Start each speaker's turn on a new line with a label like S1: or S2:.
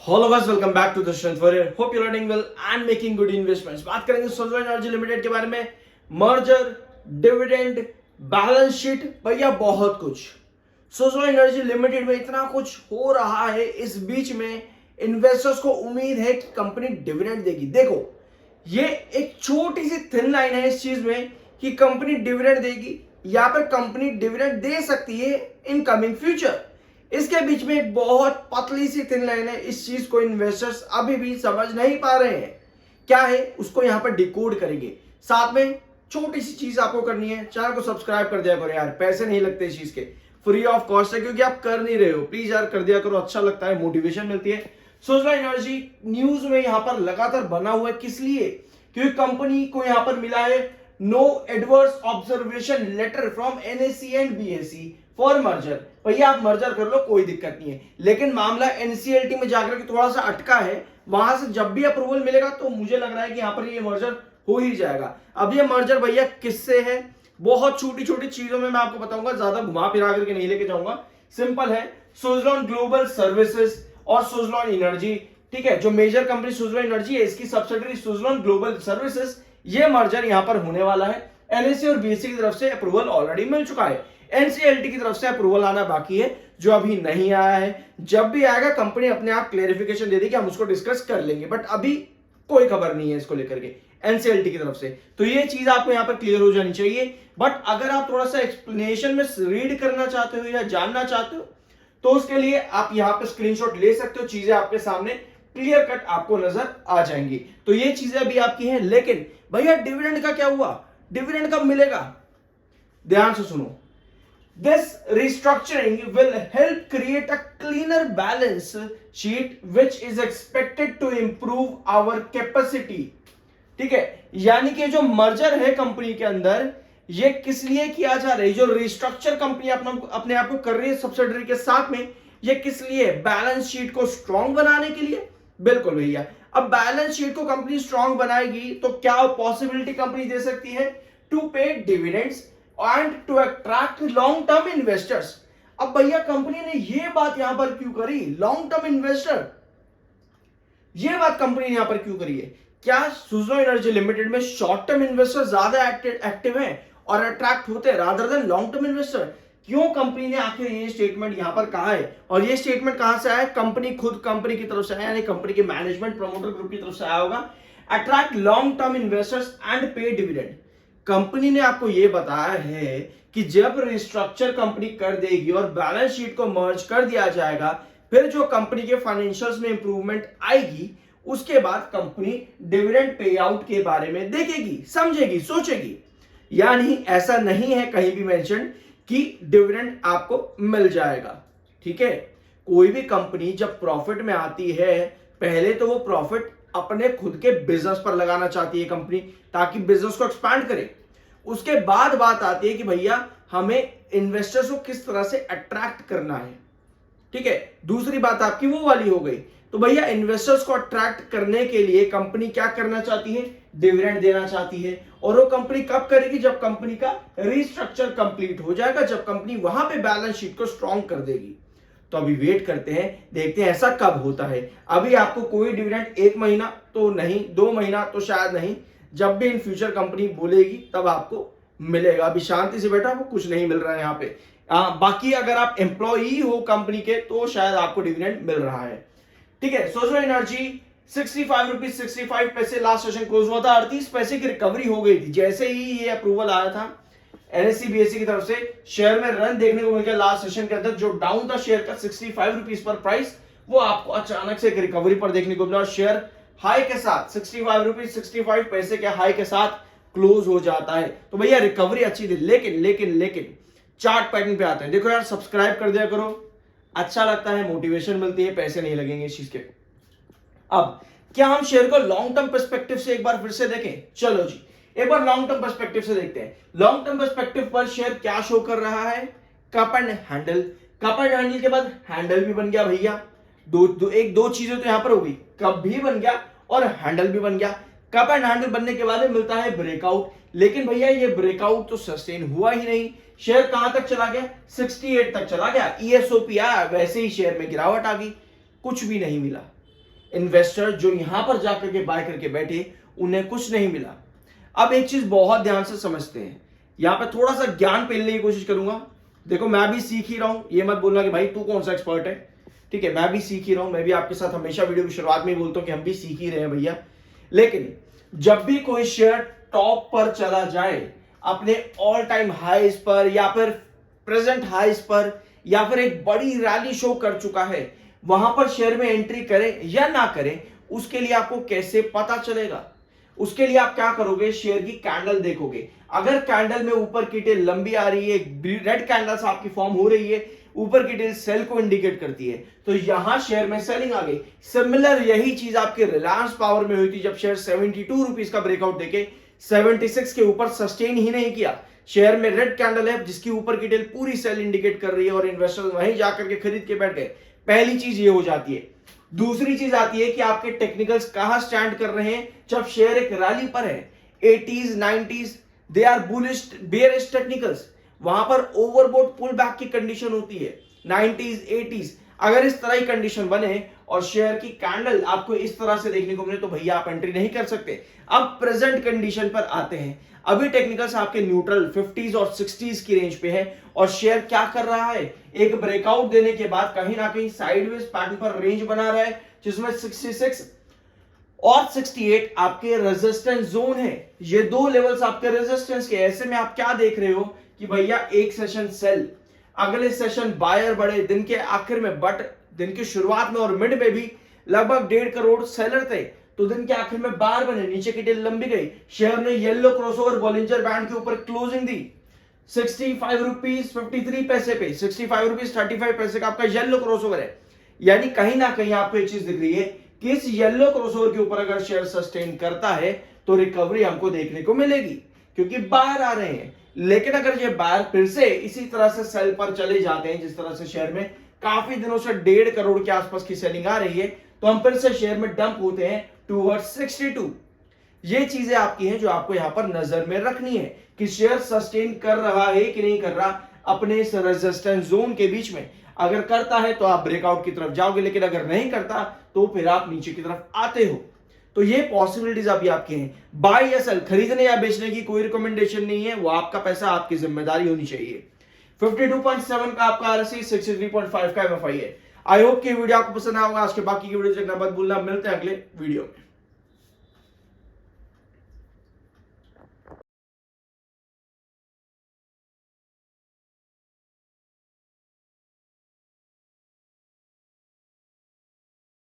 S1: Hello guys, welcome back to the Strength Warrior. Hope you're learning well and making good investments. बात करेंगे solar energy limited के बारे में. Merger, dividend, balance sheet, भैया बहुत कुछ. सोलर एनर्जी लिमिटेड में इतना कुछ हो रहा है. इस बीच में इन्वेस्टर्स को उम्मीद है कि कंपनी डिविडेंड देगी. देखो, ये एक छोटी सी थिन लाइन है इस चीज में कि कंपनी डिविडेंड देगी या फिर कंपनी डिविडेंड दे सकती है इन कमिंग फ्यूचर. इसके बीच में एक बहुत पतली सी थिन लाइन है. इस चीज को इन्वेस्टर्स अभी भी समझ नहीं पा रहे हैं. क्या है उसको यहां पर डिकोड करेंगे. साथ में छोटी सी चीज आपको करनी है, चैनल को सब्सक्राइब कर दिया करो यार. पैसे नहीं लगते इस चीज के, फ्री ऑफ कॉस्ट है क्योंकि आप कर नहीं रहे हो. प्लीज यार कर दिया करो, अच्छा लगता है, मोटिवेशन मिलती है. सोलर एनर्जी न्यूज में यहां पर लगातार बना हुआ है. किस लिए? क्योंकि कंपनी को यहां पर मिला है no adverse observation letter from NSC and BSE for merger. भैया आप मर्जर कर लो, कोई दिक्कत नहीं है. लेकिन मामला एनसीएलटी में जाकर के थोड़ा सा अटका है. वहां से जब भी अप्रूवल मिलेगा तो मुझे लग रहा है कि यहां पर ये मर्जर हो ही जाएगा. अब ये मर्जर भैया किससे है, बहुत छोटी छोटी चीजों में मैं आपको बताऊंगा, ज्यादा घुमा फिरा करके नहीं लेके जाऊंगा. सिंपल है, सुज़लॉन ग्लोबल सर्विसेज और सुज़लॉन एनर्जी, ठीक है, जो मेजर कंपनी सुज़लॉन एनर्जी है इसकी सब्सिडरी सुज़लॉन ग्लोबल सर्विसेज, ये मर्जर यहां पर होने वाला है. एनएससी और बीएसई की तरफ से अप्रूवल ऑलरेडी मिल चुका है. एनसीएलटी की तरफ से अप्रूवल आना बाकी है, जो अभी नहीं आया है. जब भी आएगा कंपनी अपने आप क्लेरिफिकेशन दे देगी, हम उसको डिस्कस कर लेंगे. बट अभी कोई खबर नहीं है इसको लेकर के एनसीएलटी की तरफ से. तो ये चीज आपको यहां पर क्लियर हो जानी चाहिए. बट अगर आप थोड़ा सा एक्सप्लेनेशन में रीड करना चाहते हो या जानना चाहते हो तो उसके लिए आप यहां पर स्क्रीनशॉट ले सकते हो. चीजें आपके सामने क्लियर कट आपको नजर आ जाएंगी. तो ये चीजें अभी आपकी हैं. लेकिन भैया डिविडेंड का क्या हुआ, डिविडेंड कब मिलेगा? ध्यान से सुनो. This restructuring will help create a cleaner balance sheet which is expected to improve our capacity. ठीक है, यानी कि जो मर्जर है कंपनी के अंदर, ये किस लिए किया जा रहा है? जो रिस्ट्रक्चर कंपनी अपने आप को कर रही है सब्सिडरी के साथ में, ये किस लिए? बैलेंस शीट को स्ट्रांग बनाने के लिए. बिल्कुल भैया. अब बैलेंस शीट को कंपनी स्ट्रांग बनाएगी तो क्या पॉसिबिलिटी कंपनी दे सकती है? टू पे dividends and to attract long term investors. अब भैया कंपनी ने ये बात यहां पर क्यों करी? लॉन्ग टर्म इन्वेस्टर, ये बात कंपनी ने यहां पर क्यों करी है? क्या सुज़लॉन एनर्जी लिमिटेड में शॉर्ट टर्म इन्वेस्टर ज्यादा एक्टिव हैं और अट्रैक्ट होते हैं rather than long term investor? क्यों कंपनी ने आखिर ये स्टेटमेंट यहां पर कहा है? और ये स्टेटमेंट कहां से आया? कंपनी खुद कंपनी की तरफ से आया, यानी कंपनी के मैनेजमेंट प्रमोटर ग्रुप की तरफ से आया होगा. Attract long term investors and पे डिविडेंड. कंपनी ने आपको यह बताया है कि जब रिस्ट्रक्चर कंपनी कर देगी और बैलेंस शीट को मर्ज कर दिया जाएगा, फिर जो कंपनी के फाइनेंशियल्स में इंप्रूवमेंट आएगी, उसके बाद कंपनी डिविडेंड पे आउट के बारे में देखेगी, समझेगी, सोचेगी. यानी ऐसा नहीं है कहीं भी मेंशन कि डिविडेंड आपको मिल जाएगा. ठीक है, कोई भी कंपनी जब प्रॉफिट में आती है, पहले तो वो प्रॉफिट अपने खुद के बिजनेस पर लगाना चाहती है कंपनी, ताकि बिजनेस को एक्सपांड करे. उसके बाद बात आती है कि भैया हमें इन्वेस्टर्स को किस तरह से अट्रैक्ट करना है. ठीक है, दूसरी बात आपकी वो वाली हो गई. तो भैया इन्वेस्टर्स को अट्रैक्ट करने के लिए कंपनी क्या करना चाहती है? डिविडेंड देना चाहती है. और वो कंपनी कब करेगी? जब कंपनी का रिस्ट्रक्चर कंप्लीट हो जाएगा, जब कंपनी वहां पे बैलेंस शीट को स्ट्रांग कर देगी. तो अभी वेट करते हैं, देखते हैं ऐसा कब होता है. अभी आपको कोई डिविडेंड 1 महीना तो नहीं, 2 महीना तो शायद नहीं, जब भी इन फ्यूचर कंपनी बोलेगी तब आपको मिलेगा. अभी शांति से बैठा, आपको कुछ नहीं मिल रहा है यहाँ पे. बाकी अगर आप एम्प्लॉई हो कंपनी के तो शायद आपको डिविडेंड मिल रहा है. ठीक है, सोलर एनर्जी 65 रुपीज 65 पैसे लास्ट सेशन क्लोज हुआ था. 38 पैसे की रिकवरी हो गई थी जैसे ही ये अप्रूवल आया था एनएससी बीएसई की तरफ से. शेयर में रन देखने को मिल गया लास्ट सेशन के अंदर. जो डाउन था शेयर का 65 रुपीज पर प्राइस, वो आपको अचानक से एक रिकवरी पर देखने को मिला. शेयर हाई के साथ 65 रुपीज 65 पैसे के हाई के साथ क्लोज हो जाता है. तो भैया रिकवरी अच्छी थी. लेकिन लेकिन लेकिन चार्ट पैटर्न पे आते हैं. देखो यार, सब्सक्राइब कर दिया करो, अच्छा लगता है, मोटिवेशन मिलती है, पैसे नहीं लगेंगे इस चीज के. अब क्या हम शेयर को लॉन्ग टर्म पर्सपेक्टिव से एक बार फिर से देखें? चलो जी, एक बार लॉन्ग टर्म पर्सपेक्टिव से देखते हैं. लॉन्ग टर्म पर्सपेक्टिव पर शेयर क्या शो कर रहा है? Cup and handle. Cup and handle के बाद हैंडल भी बन गया भैया. दो चीजें तो यहां पर होगी, कप भी बन गया और हैंडल भी बन गया. कप एंड हैंडल बनने के बाद मिलता है ब्रेकआउट. लेकिन भैया ये ब्रेकआउट तो सस्टेन हुआ ही नहीं. शेयर कहां तक चला गया? 68 तक चला गया. ईएसओपी आया, वैसे ही शेयर में गिरावट आ गई, कुछ भी नहीं मिला. इन्वेस्टर जो यहां पर जाकर के बाय करके बैठे उन्हें कुछ नहीं मिला। अब एक चीज बहुत ध्यान से समझते हैं, यहां पे थोड़ा सा ज्ञान पेलने की कोशिश करूंगा। देखो मैं भी सीख ही रहा हूं, ये मत बोलना कि भाई तू कौन सा एक्सपर्ट है, ठीक है, मैं भी सीख ही रहा हूं। मैं भी आपके साथ हमेशा वीडियो की शुरुआत में ही बोलता हूं कि हम भी सीख ही रहे हैं भैया। लेकिन जब भी कोई शेयर टॉप पर चला जाए, अपने ऑल टाइम हाईज पर या फिर प्रेजेंट हाईज पर, या फिर एक बड़ी रैली शो कर चुका है, वहां पर शेयर में एंट्री करें या ना करें, उसके लिए आपको कैसे पता चलेगा? उसके लिए आप क्या करोगे, शेयर की कैंडल देखोगे। अगर कैंडल में ऊपर की टेल लंबी आ रही है, रेड कैंडल्स आपकी फॉर्म हो रही है, ऊपर की टेल सेल को इंडिकेट करती है, तो यहां शेयर में सेलिंग आ गई। सिमिलर यही चीज आपके रिलायंस पावर में हुई थी, जब शेयर 72 रुपीज का ब्रेकआउट देके 76 के ऊपर सस्टेन ही नहीं किया। शेयर में रेड कैंडल है जिसकी ऊपर की टेल पूरी सेल इंडिकेट कर रही है और इन्वेस्टर्स वहीं जाकर के खरीद के बैठ गए। पहली चीज ये हो जाती है। दूसरी चीज आती है कि आपके टेक्निकल्स कहां स्टैंड कर रहे हैं जब शेयर एक रैली पर है। 80s 90s they are bullish bearish technicals, वहां पर ओवरबोट पुल बैक की कंडीशन होती है। 90s 80s अगर इस तरह की कंडीशन बने और शेयर की कैंडल आपको इस तरह से देखने को मिले तो भैया आप एंट्री नहीं कर सकते। अब प्रेजेंट कंडीशन पर आते हैं। अभी टेक्निकल्स आपके न्यूट्रल 50s और 60s की रेंज पे है और शेयर क्या कर रहा है, एक ब्रेकआउट देने के बाद कहीं ना कहीं साइडवेज पैटर्न पर रेंज बना रहा है, जिसमें 66 और 68 आपके रेजिस्टेंस जोन है। ये दो लेवल्स आपके रेजिस्टेंस के। ऐसे में आप क्या देख रहे हो कि भैया एक सेशन सेल, अगले सेशन बायर बढ़े दिन के आखिर में, बट दिन की शुरुआत में और मिड में भी लगभग 1.5 करोड़ सेलर थे, तो दिन के आखिर में बार बने, नीचे की टेल लंबी गई, शेयर ने येलो क्रॉसओवर बॉलिंजर बैंड के ऊपर क्लोजिंग दी 65 रुपीज 53 पैसे पे, 65 रुपीज 35 पैसे का आपका येलो क्रॉसओवर है। यानी कहीं ना कहीं आपको एक चीज दिख रही है कि इस येलो क्रॉसओवर के ऊपर अगर शेयर सस्टेन करता है तो रिकवरी हमको देखने को मिलेगी, क्योंकि बाहर आ रहे हैं। लेकिन अगर ये बाहर फिर से इसी तरह से सेल पर चले जाते हैं, जिस तरह से शेयर में काफी दिनों से 1.5 करोड़ के आसपास की सेलिंग आ रही है, तो हम फिर से शेयर में डंप होते हैं टूवर्ड्स 62। ये चीजें आपकी हैं जो आपको यहां पर नजर में रखनी है कि शेयर सस्टेन कर रहा है कि नहीं कर रहा अपने इस रेजिस्टेंस जोन के बीच में। अगर करता है तो आप ब्रेकआउट की तरफ जाओगे, लेकिन अगर नहीं करता तो फिर आप नीचे की तरफ आते हो। तो ये पॉसिबिलिटीज अभी आपकी हैं। बाय या सेल, खरीदने या बेचने की कोई रिकमेंडेशन नहीं है, वो आपका पैसा, आपकी जिम्मेदारी होनी चाहिए। 52.7 का आपका आरएसआई, 63.5 का एमएफआई है। आई होप कि वीडियो आपको पसंद आया होगा। आज के बाकी की वीडियो देखना मत भूलना। मिलते हैं अगले वीडियो में।